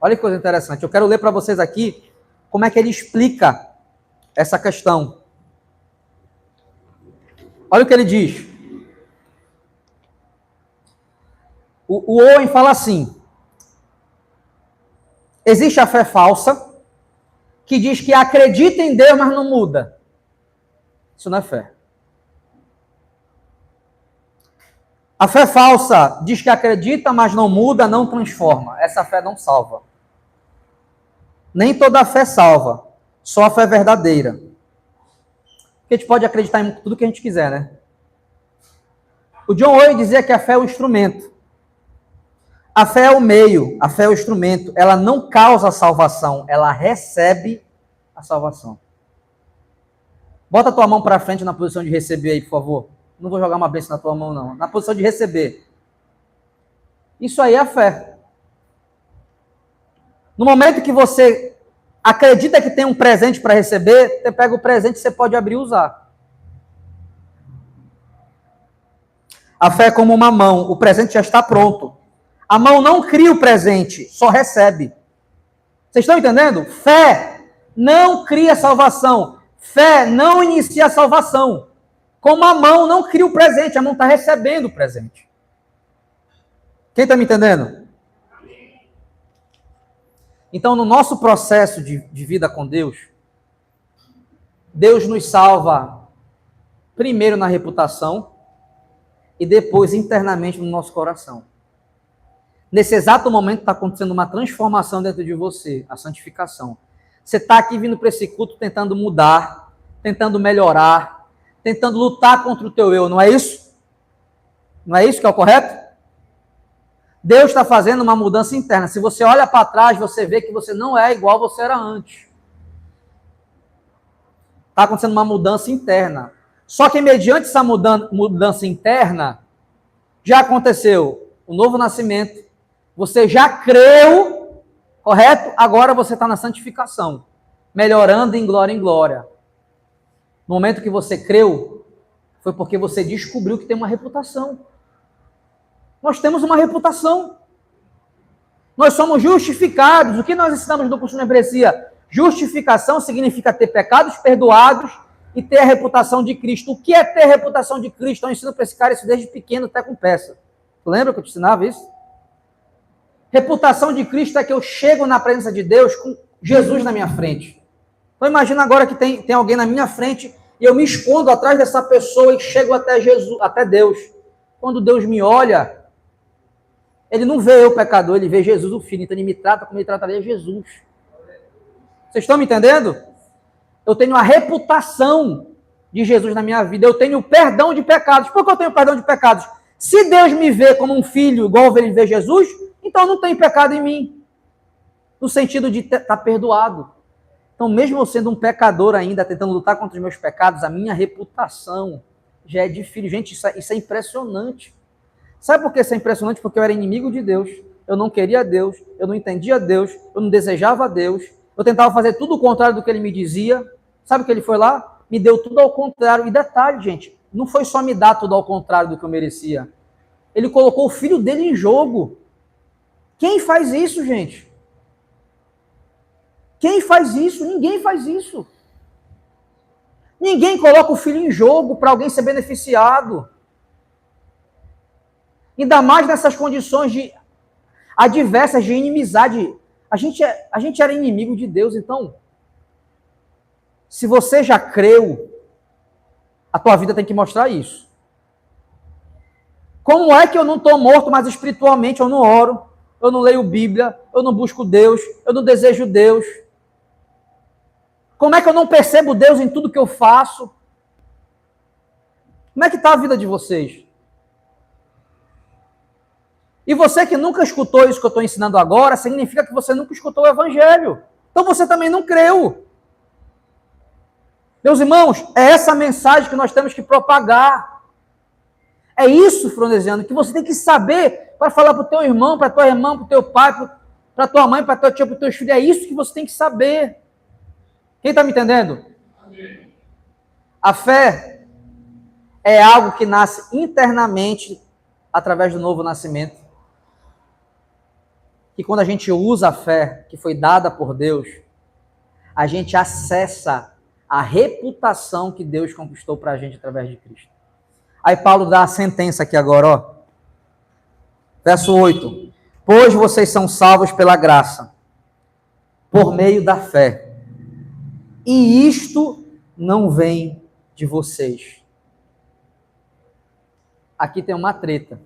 Olha que coisa interessante. Eu quero ler para vocês aqui como é que ele explica essa questão. Olha o que ele diz. O Owen fala assim, existe a fé falsa, que diz que acredita em Deus, mas não muda. Isso não é fé. A fé falsa diz que acredita, mas não muda, não transforma. Essa fé não salva. Nem toda a fé salva, só a fé verdadeira. Porque a gente pode acreditar em tudo que a gente quiser, né? O John Owen dizia que a fé é o instrumento. A fé é o meio, a fé é o instrumento. Ela não causa a salvação, ela recebe a salvação. Bota a tua mão para frente na posição de receber aí, por favor. Não vou jogar uma bênção na tua mão, não. Na posição de receber. Isso aí é a fé. No momento que você acredita que tem um presente para receber, você pega o presente e você pode abrir e usar. A fé é como uma mão. O presente já está pronto. A mão não cria o presente, só recebe. Vocês estão entendendo? Fé não cria salvação. Fé não inicia a salvação. Como a mão não cria o presente, a mão está recebendo o presente. Quem está me entendendo? Então, no nosso processo de vida com Deus, Deus nos salva primeiro na reputação e depois internamente no nosso coração. Nesse exato momento está acontecendo uma transformação dentro de você, a santificação. Você está aqui vindo para esse culto tentando mudar, tentando melhorar, tentando lutar contra o teu eu, não é isso? Não é isso que é o correto? Deus está fazendo uma mudança interna. Se você olha para trás, você vê que você não é igual você era antes. Está acontecendo uma mudança interna. Só que mediante essa mudança interna, já aconteceu o novo nascimento, você já creu, correto? Agora você está na santificação, melhorando em glória. No momento que você creu, foi porque você descobriu que tem uma reputação. Nós temos uma reputação. Nós somos justificados. O que nós ensinamos no curso de membresia? Justificação significa ter pecados perdoados e ter a reputação de Cristo. O que é ter a reputação de Cristo? Eu ensino para esse cara isso desde pequeno até com peça. Tu lembra que eu te ensinava isso? Reputação de Cristo é que eu chego na presença de Deus com Jesus na minha frente. Então imagina agora que tem alguém na minha frente e eu me escondo atrás dessa pessoa e chego até Jesus, até Deus. Quando Deus me olha, ele não vê eu pecador, ele vê Jesus o Filho. Então ele me trata como ele trataria Jesus. Vocês estão me entendendo? Eu tenho a reputação de Jesus na minha vida. Eu tenho perdão de pecados. Por que eu tenho perdão de pecados? Se Deus me vê como um filho igual ele vê Jesus, então não tem pecado em mim. No sentido de estar perdoado. Então, mesmo eu sendo um pecador ainda, tentando lutar contra os meus pecados, a minha reputação já é de filho. Gente, isso é impressionante. Sabe por que isso é impressionante? Porque eu era inimigo de Deus. Eu não queria Deus. Eu não entendia Deus. Eu não desejava Deus. Eu tentava fazer tudo o contrário do que ele me dizia. Sabe o que ele foi lá? Me deu tudo ao contrário. E detalhe, gente, não foi só me dar tudo ao contrário do que eu merecia. Ele colocou o filho dele em jogo. Quem faz isso, gente? Quem faz isso? Ninguém faz isso. Ninguém coloca o filho em jogo para alguém ser beneficiado. Ainda mais nessas condições adversas de inimizade. A gente era inimigo de Deus, então, se você já creu, a tua vida tem que mostrar isso. Como é que eu não estou morto, mas espiritualmente eu não oro, eu não leio Bíblia, eu não busco Deus, eu não desejo Deus? Como é que eu não percebo Deus em tudo que eu faço? Como é que está a vida de vocês? E você que nunca escutou isso que eu estou ensinando agora, significa que você nunca escutou o Evangelho. Então você também não creu. Meus irmãos, é essa mensagem que nós temos que propagar. É isso, Fronesiano, que você tem que saber para falar para o teu irmão, para a tua irmã, para o teu pai, para a tua mãe, para a tua tia, para os teus filhos. É isso que você tem que saber. Quem está me entendendo? Amém. A fé é algo que nasce internamente através do novo nascimento. E quando a gente usa a fé que foi dada por Deus, a gente acessa a reputação que Deus conquistou para a gente através de Cristo. Aí Paulo dá a sentença aqui agora, ó. Verso 8. Pois vocês são salvos pela graça, por meio da fé. E isto não vem de vocês. Aqui tem uma treta.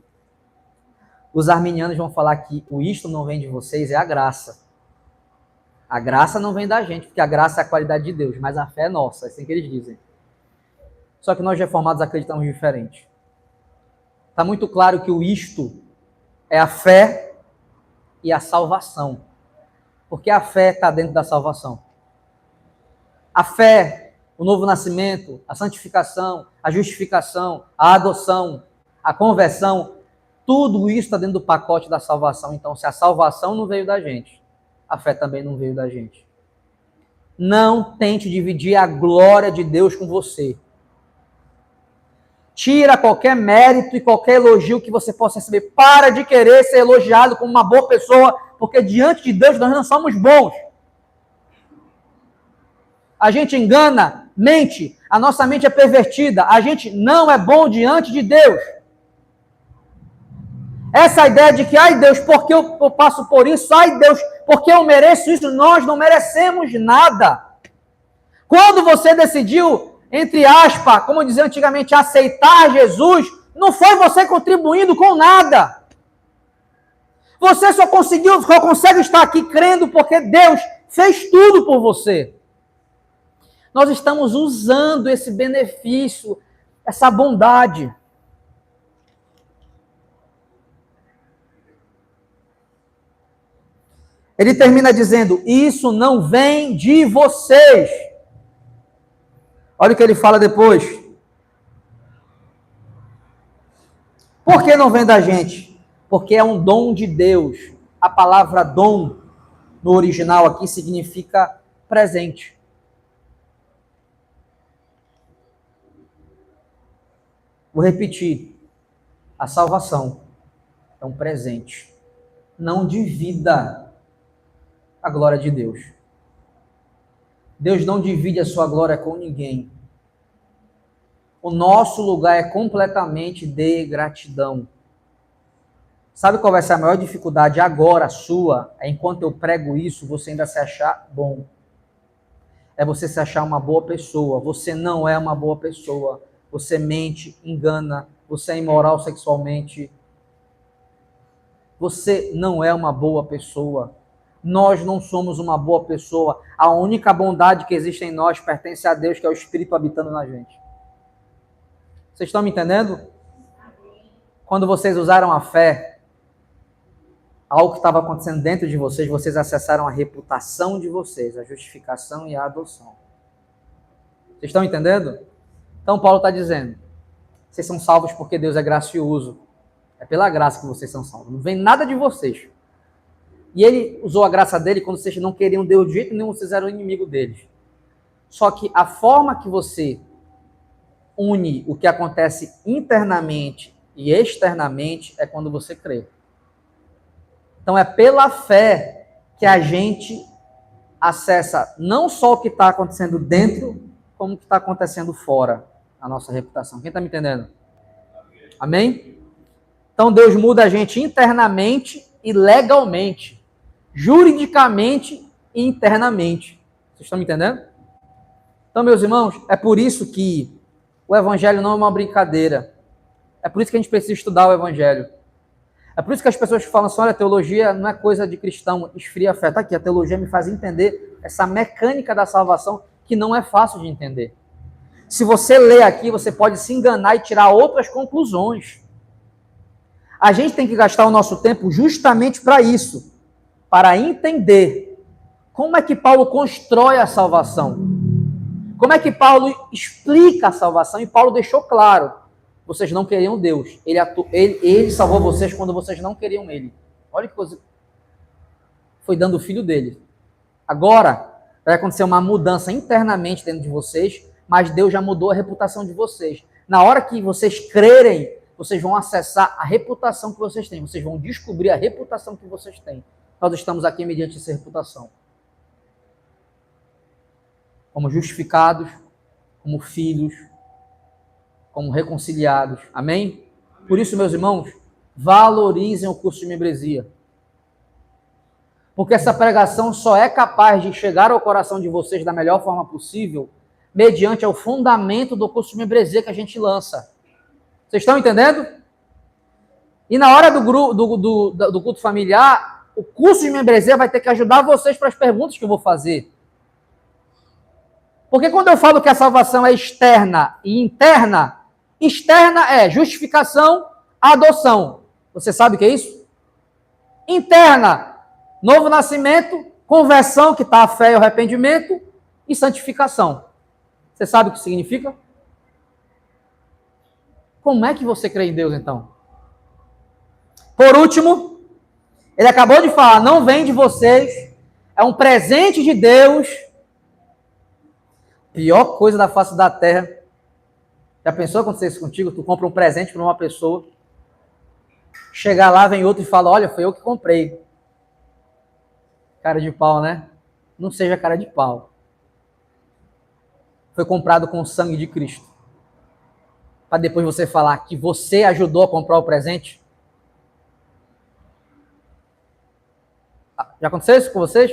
Os arminianos vão falar que o isto não vem de vocês é a graça. A graça não vem da gente, porque a graça é a qualidade de Deus, mas a fé é nossa, é assim que eles dizem. Só que nós reformados acreditamos diferente. Está muito claro que o isto é a fé e a salvação. Porque a fé está dentro da salvação. A fé, o novo nascimento, a santificação, a justificação, a adoção, a conversão, tudo isso está dentro do pacote da salvação. Então, se a salvação não veio da gente, a fé também não veio da gente. Não tente dividir a glória de Deus com você. Tira qualquer mérito e qualquer elogio que você possa receber. Para de querer ser elogiado como uma boa pessoa, porque diante de Deus nós não somos bons. A gente engana, mente, a nossa mente é pervertida, a gente não é bom diante de Deus. Essa ideia de que, ai Deus, porque eu passo por isso, ai Deus, porque eu mereço isso, nós não merecemos nada. Quando você decidiu, entre aspas, como dizia antigamente, aceitar Jesus, não foi você contribuindo com nada. Você só consegue estar aqui crendo porque Deus fez tudo por você. Nós estamos usando esse benefício, essa bondade. Ele termina dizendo, isso não vem de vocês. Olha o que ele fala depois. Por que não vem da gente? Porque é um dom de Deus. A palavra dom, no original aqui, significa presente. Vou repetir. A salvação é um presente. não divida a glória de Deus. Deus não divide a sua glória com ninguém. O nosso lugar é completamente de gratidão. Sabe qual vai ser a maior dificuldade agora sua? É enquanto eu prego isso, você ainda se achar bom. É você se achar uma boa pessoa. Você não é uma boa pessoa. Você mente, engana, você é imoral sexualmente. Você não é uma boa pessoa. Nós não somos uma boa pessoa. A única bondade que existe em nós pertence a Deus, que é o Espírito habitando na gente. Vocês estão me entendendo? Quando vocês usaram a fé, algo que estava acontecendo dentro de vocês, vocês acessaram a reputação de vocês, a justificação e a adoção. Vocês estão entendendo? Então Paulo está dizendo, vocês são salvos porque Deus é gracioso. É pela graça que vocês são salvos. Não vem nada de vocês. E ele usou a graça dele quando vocês não queriam Deus de jeito nenhum, vocês eram inimigo deles. Só que a forma que você une o que acontece internamente e externamente é quando você crê. Então é pela fé que a gente acessa não só o que está acontecendo dentro, como o que está acontecendo fora, a nossa reputação. Quem está me entendendo? Amém? Então Deus muda a gente internamente e legalmente, juridicamente e internamente. Vocês estão me entendendo? Então, meus irmãos, é por isso que o Evangelho não é uma brincadeira. É por isso que a gente precisa estudar o Evangelho. É por isso que as pessoas falam assim, olha, a teologia não é coisa de cristão, esfria a fé. Está aqui, a teologia me faz entender essa mecânica da salvação que não é fácil de entender. Se você ler aqui, você pode se enganar e tirar outras conclusões. A gente tem que gastar o nosso tempo justamente para isso, para entender como é que Paulo constrói a salvação. Como é que Paulo explica a salvação? E Paulo deixou claro, vocês não queriam Deus. Ele salvou vocês quando vocês não queriam Ele. Olha que coisa. Foi dando o filho dele. Agora, vai acontecer uma mudança internamente dentro de vocês, mas Deus já mudou a reputação de vocês. Na hora que vocês crerem, vocês vão acessar a reputação que vocês têm. Vocês vão descobrir a reputação que vocês têm. Nós estamos aqui mediante essa reputação. Como justificados, como filhos, como reconciliados. Amém? Por isso, meus irmãos, valorizem o curso de membresia. Porque essa pregação só é capaz de chegar ao coração de vocês da melhor forma possível mediante o fundamento do curso de membresia que a gente lança. Vocês estão entendendo? E na hora do culto familiar, o curso de membresia vai ter que ajudar vocês para as perguntas que eu vou fazer. Porque quando eu falo que a salvação é externa e interna, externa é justificação, adoção. Você sabe o que é isso? Interna, novo nascimento, conversão, que está a fé e o arrependimento, e santificação. Você sabe o que significa? Como é que você crê em Deus, então? Por último, ele acabou de falar, não vem de vocês, é um presente de Deus. Pior coisa da face da terra. Já pensou acontecer isso contigo? Tu compra um presente para uma pessoa, chegar lá, vem outro e fala, olha, foi eu que comprei. Cara de pau, né? Não seja cara de pau. Foi comprado com o sangue de Cristo. Para depois você falar que você ajudou a comprar o presente. Já aconteceu isso com vocês?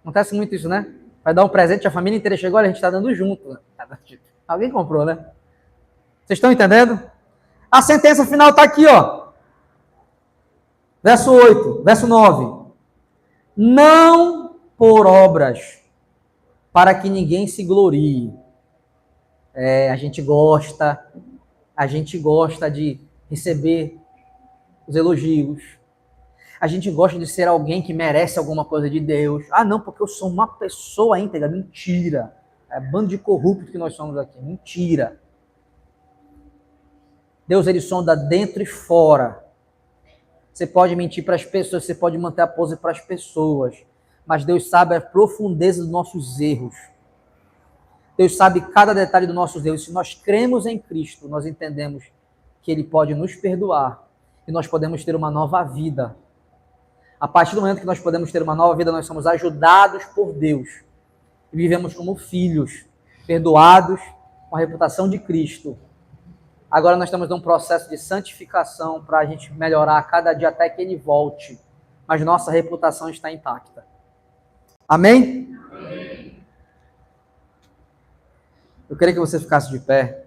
Acontece muito isso, né? Vai dar um presente, a família inteira chegou, olha, a gente está dando junto. Alguém comprou, né? Vocês estão entendendo? A sentença final está aqui, ó. Verso 8, verso 9. Não por obras, para que ninguém se glorie. A gente gosta de receber os elogios. A gente gosta de ser alguém que merece alguma coisa de Deus. Ah, não, porque eu sou uma pessoa íntegra. Mentira. É bando de corrupto que nós somos aqui. Mentira. Deus, ele sonda dentro e fora. Você pode mentir para as pessoas, você pode manter a pose para as pessoas. Mas Deus sabe a profundeza dos nossos erros. Deus sabe cada detalhe dos nossos erros. Se nós cremos em Cristo, nós entendemos que Ele pode nos perdoar. E nós podemos ter uma nova vida. A partir do momento que nós podemos ter uma nova vida, nós somos ajudados por Deus. E vivemos como filhos, perdoados, com a reputação de Cristo. Agora nós estamos num processo de santificação para a gente melhorar a cada dia até que Ele volte. Mas nossa reputação está intacta. Amém? Amém. Eu queria que você ficasse de pé.